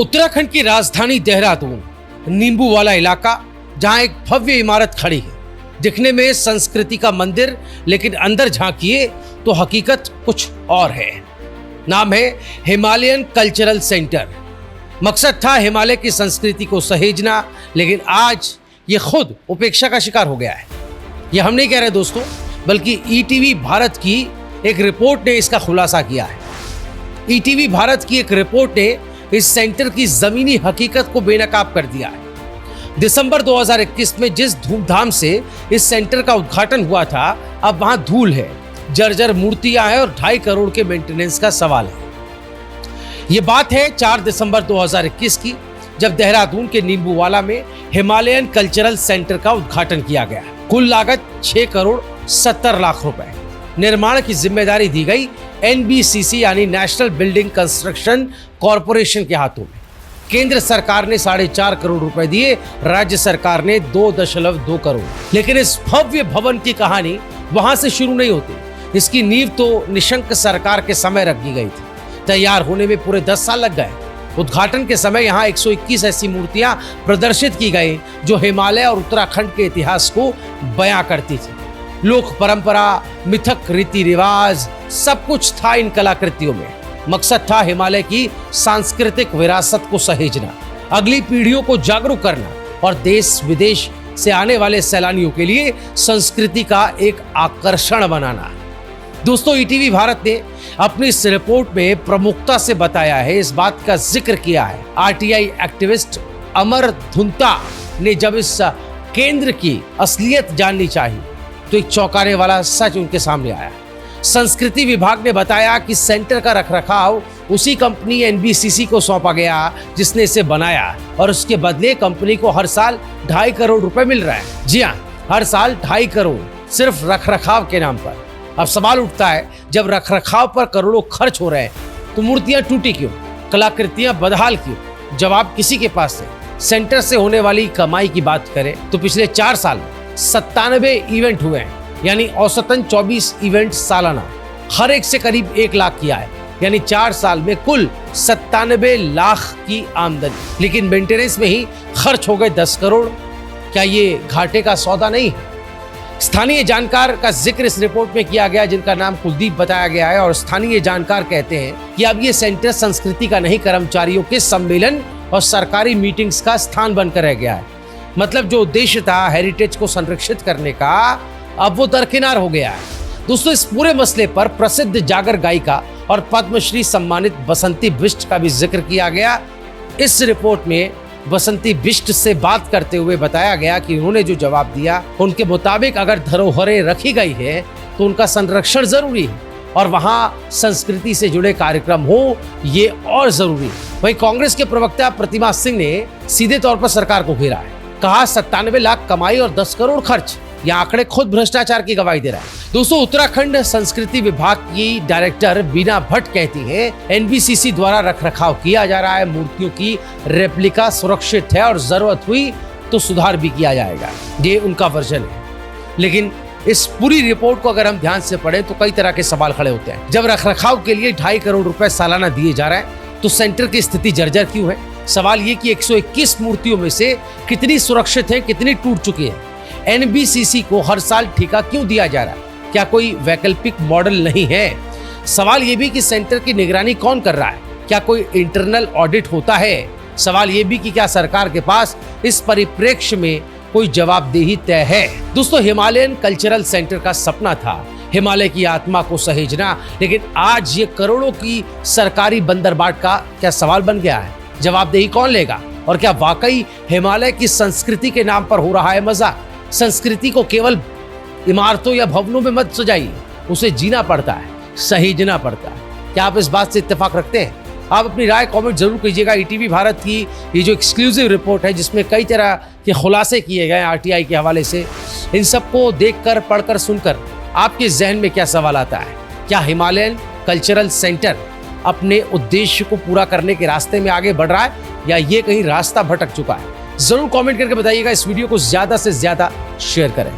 उत्तराखंड की राजधानी देहरादून, नींबू वाला इलाका, जहां एक भव्य इमारत खड़ी है। दिखने में संस्कृति का मंदिर, लेकिन अंदर झांकिए तो हकीकत कुछ और है। नाम है हिमालयन कल्चरल सेंटर। मकसद था हिमालय की संस्कृति को सहेजना, लेकिन आज ये खुद उपेक्षा का शिकार हो गया है। ये हम नहीं कह रहे दोस्तों, बल्कि ईटीवी भारत की एक रिपोर्ट ने इसका खुलासा किया है। ईटीवी भारत की एक रिपोर्ट ने इस सेंटर की जमीनी हकीकत को बेनकाब कर दिया है। दिसंबर 2021 में जिस धूमधाम से इस सेंटर का उद्घाटन हुआ था, अब वहां धूल है, जर्जर मूर्तियां हैं और 2.5 करोड़ के मेंटेनेंस का सवाल है। ये बात है 4 दिसंबर 2021 की, जब देहरादून के नींबूवाला में हिमालयन कल्चरल सेंटर का उद्घाटन किया गया। कुल लागत 6 करोड़ 70 लाख रुपए। निर्माण की जिम्मेदारी दी गई एनबीसीसी यानी नेशनल बिल्डिंग कंस्ट्रक्शन कॉरपोरेशन के हाथों में। केंद्र सरकार ने 4.5 करोड़ रुपए दिए, राज्य सरकार ने 2.2 करोड़। लेकिन इस भव्य भवन की कहानी वहां से शुरू नहीं होती। इसकी नींव तो निशंक सरकार के समय रखी गई थी। तैयार होने में पूरे 10 साल लग गए। उद्घाटन के समय यहाँ 121 ऐसी मूर्तियां प्रदर्शित की गई जो हिमालय और उत्तराखंड के इतिहास को बयां करती थी। लोक परंपरा, मिथक, रीति रिवाज, सब कुछ था इन कलाकृतियों में। मकसद था हिमालय की सांस्कृतिक विरासत को सहेजना, अगली पीढ़ियों को जागरूक करना और देश विदेश से आने वाले सैलानियों के लिए संस्कृति का एक आकर्षण बनाना। दोस्तों, ईटीवी भारत ने अपनी इस रिपोर्ट में प्रमुखता से बताया है, इस बात का जिक्र किया है। आरटीआई एक्टिविस्ट अमर धुंता ने जब इस केंद्र की असलियत जाननी चाहिए तो एक चौंकाने वाला सच उनके सामने आया। संस्कृति विभाग ने बताया कि सेंटर का रखरखाव उसी कंपनी एनबीसीसी को सौंपा गया जिसने इसे बनाया, और उसके बदले कंपनी को हर साल 2.5 करोड़ रुपए मिल रहा है। जी हाँ, हर साल 2.5 करोड़ सिर्फ रखरखाव के नाम पर। अब सवाल उठता है, जब रखरखाव पर करोड़ों खर्च हो रहे हैं तो मूर्तियां टूटी क्यों, कलाकृतियां बदहाल क्यों? जवाब किसी के पास है। सेंटर से होने वाली कमाई की बात करें तो पिछले 4 साल में 97 इवेंट हुए हैं, यानी औसतन 24 इवेंट सालाना। हर एक से करीब 1 लाख किया है, यानी 4 साल में कुल 97 लाख की आमदनी। लेकिन मेंटेनेंस में ही खर्च हो गए 10 करोड़। क्या ये घाटे का सौदा नहीं है? स्थानीय जानकार का जिक्र इस रिपोर्ट में किया गया, जिनका नाम कुलदीप बताया गया है। और स्थानीय जानकार कहते हैं कि अब ये सेंटर संस्कृति का नहीं, कर्मचारियों के सम्मेलन और सरकारी मीटिंग्स का स्थान बनकर रह गया है। मतलब जो उद्देश्य था हेरिटेज को संरक्षित करने का, अब वो दरकिनार हो गया है। दोस्तों, इस पूरे मसले पर प्रसिद्ध जागर गायिका और पद्मश्री सम्मानित बसंती बिष्ट का भी जिक्र किया गया। इस रिपोर्ट में बसंती बिष्ट से बात करते हुए बताया गया कि उन्होंने जो जवाब दिया, उनके मुताबिक अगर धरोहरें रखी गई है तो उनका संरक्षण जरूरी है और वहां संस्कृति से जुड़े कार्यक्रम हो, ये और जरूरी है। वहीं कांग्रेस के प्रवक्ता प्रतिमा सिंह ने सीधे तौर पर सरकार को घेरा है। कहा 97 लाख कमाई और 10 करोड़ खर्च। यह आंकड़े खुद भ्रष्टाचार की गवाही दे रहा है। दोस्तों, उत्तराखंड संस्कृति विभाग की डायरेक्टर बीना भट्ट कहती हैं, एनबीसीसी द्वारा रखरखाव किया जा रहा है, मूर्तियों की रेप्लिका सुरक्षित है और जरूरत हुई तो सुधार भी किया जाएगा। ये उनका वर्जन है। लेकिन इस पूरी रिपोर्ट को अगर हम ध्यान से पढ़ें तो कई तरह के सवाल खड़े होते हैं। जब रखरखाव के लिए 2.5 करोड़ रुपए सालाना दिए जा रहे हैं तो सेंटर की स्थिति जर्जर क्यों है? सवाल ये कि 121 मूर्तियों में से कितनी सुरक्षित है, कितनी टूट चुकी है? एनबीसीसी को हर साल ठेका क्यों दिया जा रहा है? क्या कोई वैकल्पिक मॉडल नहीं है? सवाल ये भी कि सेंटर की निगरानी कौन कर रहा है? क्या कोई इंटरनल ऑडिट होता है? सवाल ये भी कि क्या सरकार के पास इस परिप्रेक्ष्य में कोई जवाबदेही तय है? दोस्तों, हिमालयन कल्चरल सेंटर का सपना था हिमालय की आत्मा को सहेजना, लेकिन आज ये करोड़ों की सरकारी बंदरबाट का क्या सवाल बन गया है? जवाबदेही कौन लेगा? और क्या वाकई हिमालय की संस्कृति के नाम पर हो रहा है मजाक? संस्कृति को केवल इमारतों या भवनों में मत सजाइए, उसे जीना पड़ता है, सहेजना पड़ता है। क्या आप इस बात से इत्तेफाक रखते हैं? आप अपनी राय कमेंट जरूर कीजिएगा। ईटीवी भारत की ये जो एक्सक्लूसिव रिपोर्ट है, जिसमें कई तरह के खुलासे किए गए आरटीआई के हवाले से, इन सबको देखकर, पढ़कर, सुनकर आपके जहन में क्या सवाल आता है? क्या हिमालयन कल्चरल सेंटर अपने उद्देश्य को पूरा करने के रास्ते में आगे बढ़ रहा है, या ये कहीं रास्ता भटक चुका है? जरूर कमेंट करके बताइएगा। इस वीडियो को ज्यादा से ज्यादा शेयर करें।